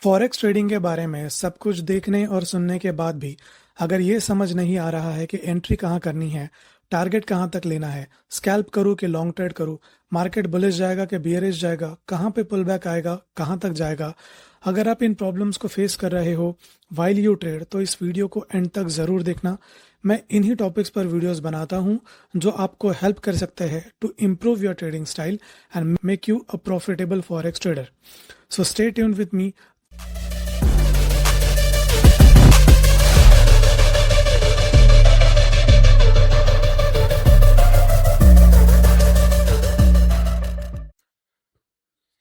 Forex trading के बारे में सब कुछ देखने और सुनने के बाद भी अगर ये समझ नहीं आ रहा है कि एंट्री कहाँ करनी है, टारगेट कहाँ तक लेना है, स्कैल्प करूँ कि लॉन्ग ट्रेड करूँ, मार्केट बुलिश जाएगा कि बियरिश जाएगा, कहाँ पे पुल बैक आएगा, कहाँ तक जाएगा, अगर आप इन प्रॉब्लम्स को फेस कर रहे हो वाइल यू ट्रेड तो इस वीडियो को एंड तक ज़रूर देखना। मैं इन्हीं टॉपिक्स पर वीडियोस बनाता हूँ जो आपको हेल्प कर सकते हैं to improve your trading style and make you a profitable forex trader. So stay tuned with me.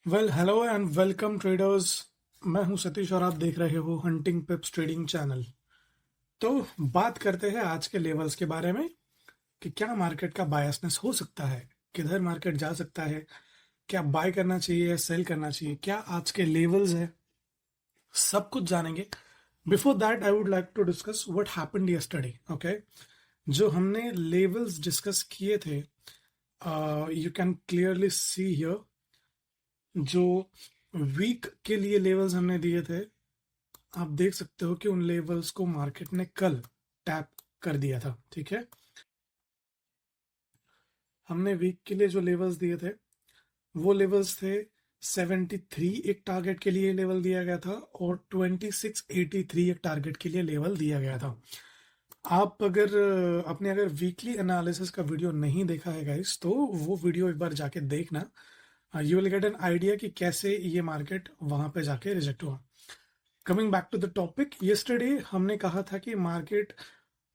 Well hello and welcome traders. मैं हूं सतीश और आप देख रहे हो हंटिंग पिप्स ट्रेडिंग चैनल। तो बात करते हैं आज के लेवल्स के बारे में कि क्या मार्केट का बायसनेस हो सकता है, किधर मार्केट जा सकता है, क्या बाय करना चाहिए या सेल करना चाहिए, क्या आज के लेवल्स है, सब कुछ जानेंगे। Before that I would like to discuss what happened yesterday. Okay, जो हमने लेवल्स डिस्कस किए थे, you can clearly see here जो वीक के लिए लेवल्स हमने दिए थे, आप देख सकते हो कि उन लेवल्स को मार्केट ने कल टैप कर दिया था। ठीक है, हमने वीक के लिए जो लेवल्स दिए थे वो लेवल्स थे 73 एक टारगेट के लिए लेवल दिया गया था और 2683 एक टारगेट के लिए लेवल दिया गया था। आप अगर वीकली एनालिसिस का वीडियो नहीं देखा है गाइस तो वो वीडियो एक बार जाके देखना। You will get an idea कि कैसे ये मार्केट वहां पे जाके रिजेक्ट हुआ। Coming back to the topic, yesterday हमने कहा था कि मार्केट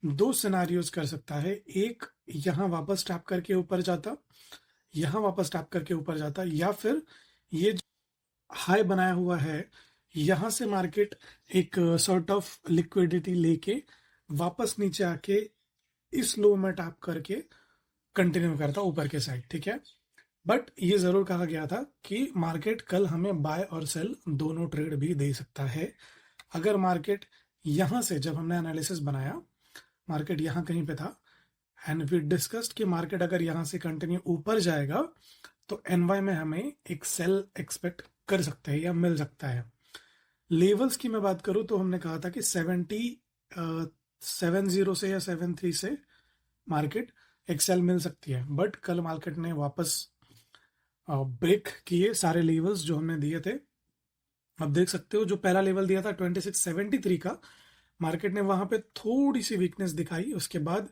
दो सिनारियोज कर सकता है। एक, यहां वापस टैप करके ऊपर जाता, यहां वापस टैप करके ऊपर जाता, या फिर ये हाई बनाया हुआ है यहां से मार्केट एक सॉर्ट ऑफ लिक्विडिटी लेके वापस नीचे आके इस लो में टैप करके कंटिन्यू करता ऊपर के साइड। ठीक है, बट ये जरूर कहा गया था कि मार्केट कल हमें बाय और सेल दोनों ट्रेड भी दे सकता है। अगर मार्केट यहां से, जब हमने एनालिसिस बनाया मार्केट यहां कहीं पे था एंड वी डिस्कस्ड कि मार्केट अगर यहां से कंटिन्यू ऊपर जाएगा तो एनवाई में हमें एक सेल एक्सपेक्ट कर सकते हैं या मिल सकता है। लेवल्स की मैं बात करूं तो हमने कहा था कि 70 से या 73 से मार्केट एक सेल मिल सकती है, बट कल मार्केट ने वापस ब्रेक किए सारे लेवल्स जो हमने दिए थे। अब देख सकते हो जो पहला लेवल दिया था 2673 का, मार्केट ने वहां पे थोड़ी सी वीकनेस दिखाई। उसके बाद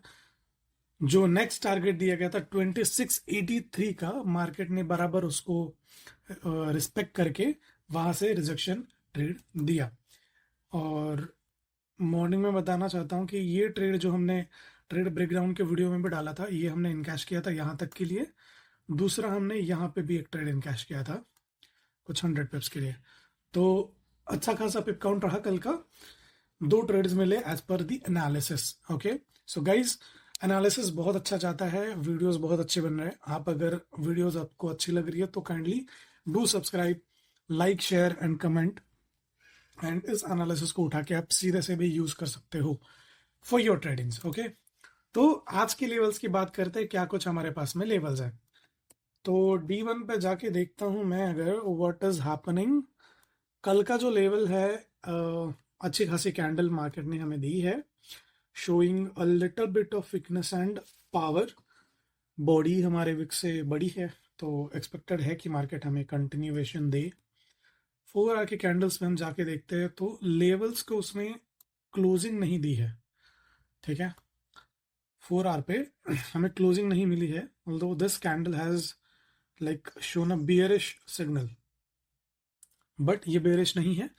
जो नेक्स्ट टारगेट दिया गया था 2683 का, मार्केट ने बराबर उसको रिस्पेक्ट करके वहां से रिजेक्शन ट्रेड दिया। और मॉर्निंग में बताना चाहता हूं कि ये ट्रेड जो हमने ट्रेड ब्रेकडाउन के वीडियो में भी डाला था, ये हमने इनकैश किया था यहां तक के लिए। दूसरा हमने यहाँ पे भी एक ट्रेड इनकैश किया था कुछ 100 पिप्स के लिए। तो अच्छा खासा पिप काउंट रहा कल का, दो ट्रेड्स मिले as per the analysis. Okay, so guys analysis बहुत अच्छा जाता है, वीडियोस बहुत अच्छे बन रहे हैं। आप अगर वीडियोस आपको अच्छी लग रही है तो kindly do subscribe, like, share and comment, and इस एनालिसिस को उठा के आप सीधे से भी यूज कर सकते हो फॉर योर ट्रेडिंग्स। ओके, तो आज के लेवल्स की बात करते हैं, क्या कुछ हमारे पास में लेवल्स हैं। तो D1 पे जाके देखता हूं मैं अगर व्हाट इज हैपनिंग। कल का जो लेवल है, अच्छी खासी कैंडल मार्केट ने हमें दी है, showing a little bit of weakness and power. Body हमारे विक से बड़ी है तो एक्सपेक्टेड है कि मार्केट हमें कंटिन्यूएशन दे। 4 आवर के कैंडल्स में हम जाके देखते हैं तो लेवल्स को उसने क्लोजिंग नहीं दी है। ठीक है, 4 आवर पे हमें क्लोजिंग नहीं मिली है, although this candle has like shown a bearish signal, but ये बेरिश नहीं है,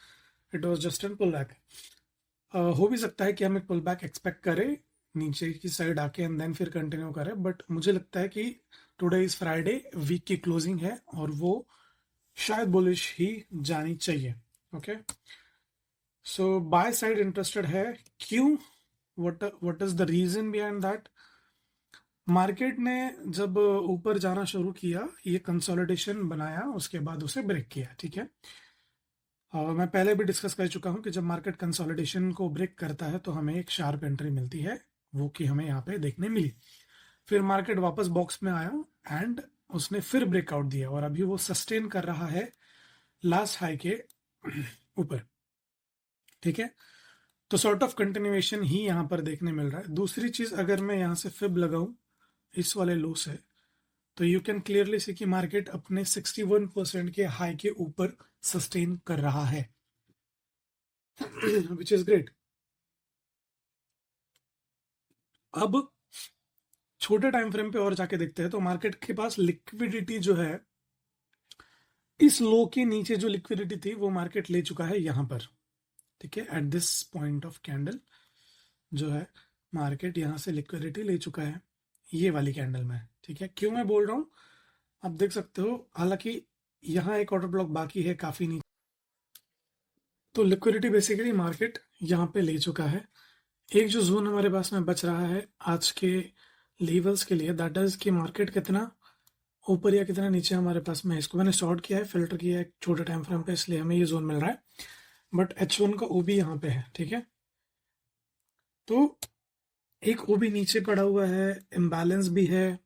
it was just an pull back. हो भी सकता है कि हम एक पुल बैक एक्सपेक्ट करें नीचे की साइड आके एंड देन फिर कंटिन्यू करें, बट मुझे लगता है कि टुडे इज फ्राइडे, वीक की क्लोजिंग है और वो शायद बुलिश ही जानी चाहिए। Okay, so buy side interested है, क्यों, what is the reason behind that. Market ने जब ऊपर जाना शुरू किया, ये कंसोलिडेशन बनाया, उसके बाद उसे ब्रेक किया। ठीक है, मैं पहले भी डिस्कस कर चुका हूं कि जब मार्केट कंसोलिडेशन को ब्रेक करता है तो हमें एक शार्प एंट्री मिलती है, वो कि हमें यहाँ पे देखने मिली। फिर मार्केट वापस बॉक्स में आया एंड उसने फिर ब्रेकआउट दिया और अभी वो सस्टेन कर रहा है लास्ट हाई के ऊपर, ठीक है। तो सॉर्ट ऑफ कंटिन्यूएशन ही यहाँ पर देखने मिल रहा है। दूसरी चीज, अगर मैं यहाँ से फिब लगाऊं इस वाले लो से, तो यू कैन क्लियरली सी कि मार्केट अपने 61% के हाई के ऊपर सस्टेन कर रहा है, विच इज ग्रेट। अब छोटे टाइम फ्रेम पे और जाके देखते हैं, तो मार्केट के पास लिक्विडिटी जो है, इस लो के नीचे जो लिक्विडिटी थी वो मार्केट ले चुका है यहां पर, ठीक है। At this point of candle जो है मार्केट यहां से लिक्विडिटी ले चुका है ये वाली कैंडल में, ठीक है। क्यों मैं बोल रहा हूं, आप देख सकते हो, हालांकि यहाँ एक ऑर्डर ब्लॉक बाकी है काफी नीचे, तो लिक्विडिटी बेसिकली मार्केट यहाँ पे ले चुका है। एक जो जोन हमारे पास में बच रहा है आज के लेवल्स के लिए, दैट इज कि मार्केट कितना ऊपर या कितना नीचे हमारे पास में, इसको मैंने शॉर्ट किया है, फिल्टर किया है छोटे टाइम फ्रेम पे, इसलिए हमें ये जोन मिल रहा है। बट H1 का ओबी यहाँ पे है, ठीक है। तो एक ओबी नीचे पड़ा हुआ है, इम्बैलेंस भी है।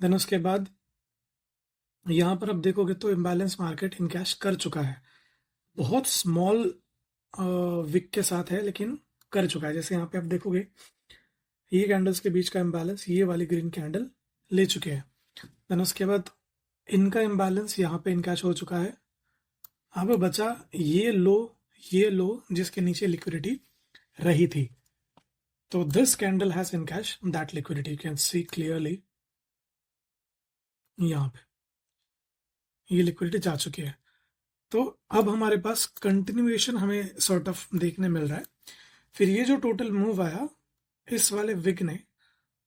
देन उसके बाद यहाँ पर आप देखोगे तो इम्बैलेंस मार्केट इनकैश कर चुका है, बहुत स्मॉल विक के साथ है लेकिन कर चुका है। जैसे यहाँ पे आप देखोगे ये कैंडल्स के बीच का इम्बैलेंस ये वाली ग्रीन कैंडल ले चुके हैं। देन उसके बाद इनका इम्बैलेंस यहाँ पे इनकैश हो चुका है। अब बचा ये लो जिसके नीचे लिक्विडिटी रही थी। तो this candle has encash that liquidity, you can see clearly यहाँ पे ये लिक्विडिटी जा चुकी है। तो अब हमारे पास कंटिन्यूएशन हमें सॉर्ट ऑफ देखने मिल रहा है। फिर ये जो टोटल मूव आया इस वाले विग ने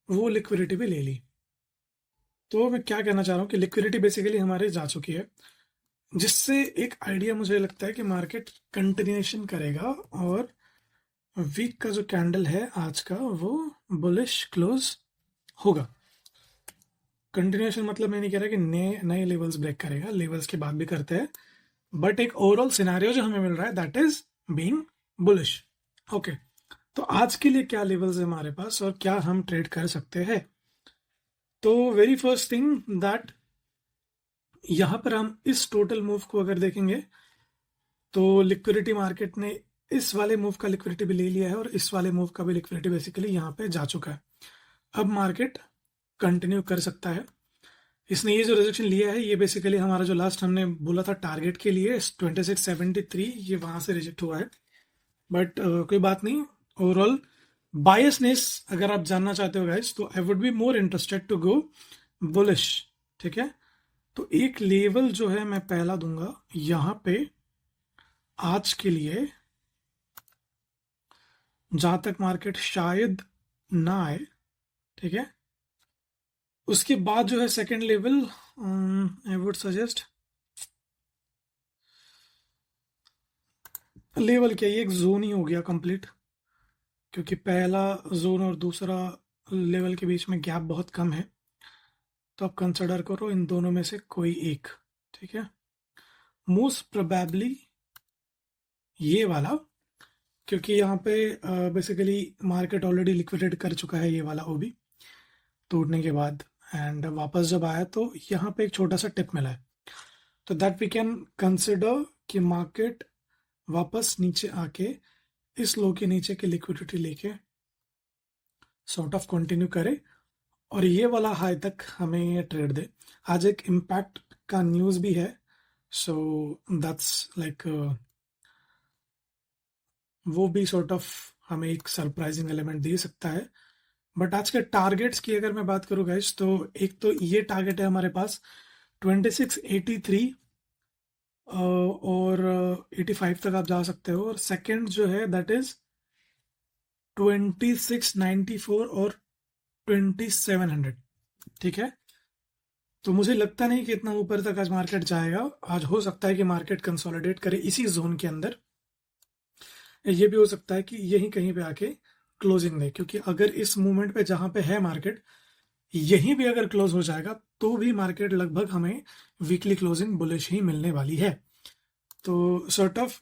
वो लिक्विडिटी भी ले ली। तो मैं क्या कहना चाह रहा हूँ कि लिक्विडिटी बेसिकली हमारे जा चुकी है, जिससे एक आइडिया मुझे लगता है कि मार्केट कंटिन्यूएशन करेगा और वीक का जो कैंडल है आज का वो बुलिश क्लोज होगा। कंटिन्यूएशन मतलब मैं नहीं कह रहा कि नए नए लेवल्स ब्रेक करेगा, लेवल्स की बात भी करते हैं, बट एक ओवरऑल सिनेरियो जो हमें मिल रहा है that is being bullish. Okay, तो आज के लिए क्या लेवल्स है हमारे पास और क्या हम ट्रेड कर सकते हैं। तो वेरी फर्स्ट थिंग दैट यहां पर हम इस टोटल मूव को अगर देखेंगे तो लिक्विडिटी मार्केट ने इस वाले मूव का लिक्विडिटी भी ले लिया है और इस वाले मूव का भी लिक्विडिटी बेसिकली यहाँ पे जा चुका है। अब मार्केट कंटिन्यू कर सकता है। इसने ये जो रिजेक्शन लिया है ये बेसिकली हमारा जो लास्ट हमने बोला था टारगेट के लिए 2673, ये वहां से रिजेक्ट हुआ है। बट कोई बात नहीं, ओवरऑल बायसनेस अगर आप जानना चाहते हो गाइस तो I would be more interested to go bullish, ठीक है। तो एक लेवल जो है मैं पहला दूंगा यहां पे आज के लिए, जहां तक मार्केट शायद ना आए, ठीक है। उसके बाद जो है second level I would suggest, level क्या, ये एक जोन ही हो गया कंप्लीट, क्योंकि पहला जोन और दूसरा लेवल के बीच में गैप बहुत कम है। तो आप कंसिडर करो इन दोनों में से कोई एक, ठीक है। मोस्ट प्रोबेबली ये वाला, क्योंकि यहाँ पे बेसिकली मार्केट ऑलरेडी लिक्विडेट कर चुका है ये वाला ओबी तोड़ने के बाद, एंड वापस जब आया तो यहाँ पे एक छोटा सा टिप मिला है। तो दैट वी कैन कंसिडर कि मार्केट वापस नीचे आके इस लो के नीचे की लिक्विडिटी लेके सॉर्ट ऑफ कंटिन्यू करे और ये वाला हाई तक हमें ये ट्रेड दे। आज एक इम्पैक्ट का न्यूज़ भी है, सो दैट्स लाइक वो भी सॉर्ट ऑफ हमें एक सरप्राइजिंग एलिमेंट दे सकता है। बट आज के टारगेट्स की अगर मैं बात करूँ गाइस, तो एक तो ये टारगेट है हमारे पास 2683 और 85 तक आप जा सकते हो, और सेकंड जो है दैट इज 2694 और 2700, ठीक है। तो मुझे लगता नहीं कि इतना ऊपर तक आज मार्केट जाएगा। आज हो सकता है कि मार्केट कंसोलिडेट करे इसी जोन के अंदर, ये भी हो सकता है कि यहीं कहीं पे आके क्लोजिंग दे, क्योंकि अगर इस मूवमेंट पे जहां पे है मार्केट यहीं भी अगर क्लोज हो जाएगा तो भी मार्केट लगभग हमें वीकली क्लोजिंग बुलिश ही मिलने वाली है। तो सॉर्ट ऑफ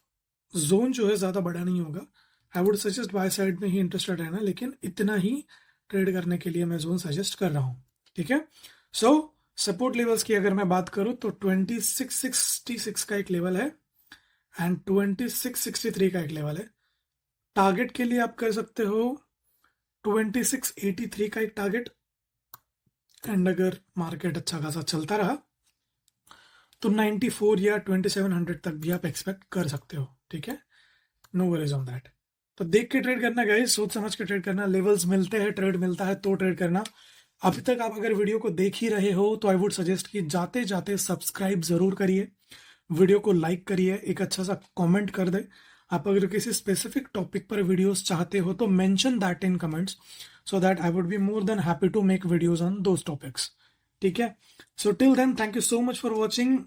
जोन जो है ज़्यादा बड़ा नहीं होगा। I would suggest by side में ही इंटरेस्टेड रहना, लेकिन इतना ही ट्रेड करने के लिए मैं जोन सजेस्ट कर रहा हूँ, ठीक है। सो सपोर्ट लेवल्स की अगर मैं बात करूँ तो 2666 का एक लेवल है, एंड 2663 का एक लेवल है। टारगेट के लिए आप कर सकते हो 2683 का एक टारगेट, एंड अगर मार्केट अच्छा खासा चलता रहा तो 94 या 2700 तक भी आप एक्सपेक्ट कर सकते हो। ठीक है, नो वरीज ऑन दैट। तो देख के ट्रेड करना गाइस, सोच समझ के ट्रेड करना। लेवल्स मिलते हैं, ट्रेड मिलता है तो ट्रेड करना। अभी तक आप अगर वीडियो को देख ही रहे हो तो आई वुड सजेस्ट कि जाते जाते सब्सक्राइब जरूर करिए, वीडियो को लाइक करिए, एक अच्छा सा कमेंट कर दे। आप अगर किसी स्पेसिफिक टॉपिक पर वीडियोस चाहते हो तो mention that in comments, so that I would be more than happy to make videos on those topics. ठीक है, so till then thank you so much for watching.